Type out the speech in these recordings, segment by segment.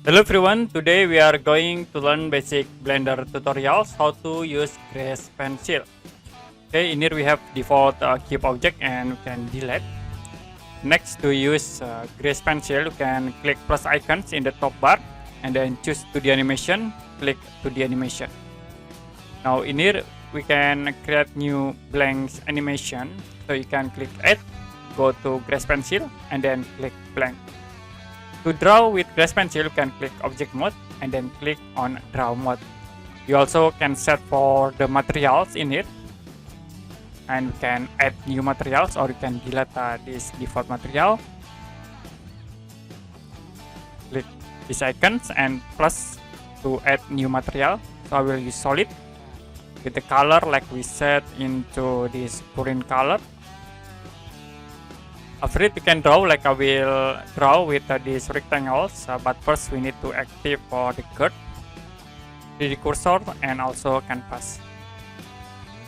Hello everyone, today we are going to learn basic Blender tutorials how to use Grace Pencil. Okay, in here we have default cube object and we can delete. Next, to use Grace Pencil, you can click plus icons in the top bar and then choose 2D animation, click 2D animation. Now in here we can create new blank animation, so you can click add, go to Grace Pencil and then click blank. To draw with Grace Pencil, you can click object mode and then click on draw mode. You also can set for the materials in here, and you can add new materials or you can delete this default material. Click these icons and plus to add new material. So I will use solid with the color like we set into this green color. After it, you can draw like I will draw with these rectangles, but first we need to active for the curve, 3D cursor and also canvas.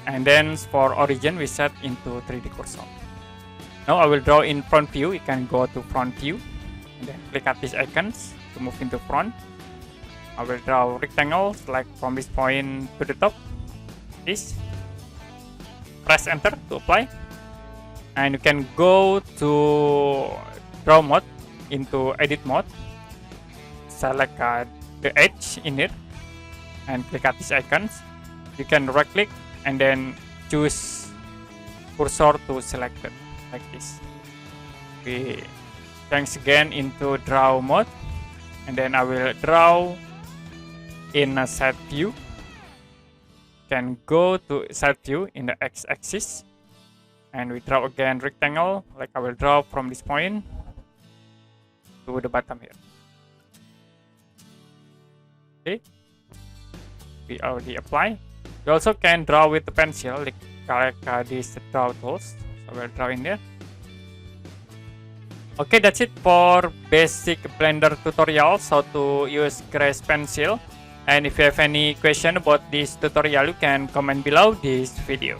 And then for origin we set into 3D cursor. Now I will draw in front view. You can go to front view and then click at these icons to move into front. I will draw rectangles like from this point to the top. This. Press enter to apply. And you can go to draw mode into edit mode. Select the edge in it and click at these icons. You can right click and then choose cursor to select it like this. We change again into draw mode and then I will draw in a side view. Can go to side view in the x-axis. And we draw again rectangle, like I will draw from this point to the bottom here. Okay, we already apply. You also can draw with the pencil, like these draw tools. So we'll draw in there. Okay, that's it for basic Blender tutorials how to use Grace Pencil. And if you have any question about this tutorial, you can comment below this video.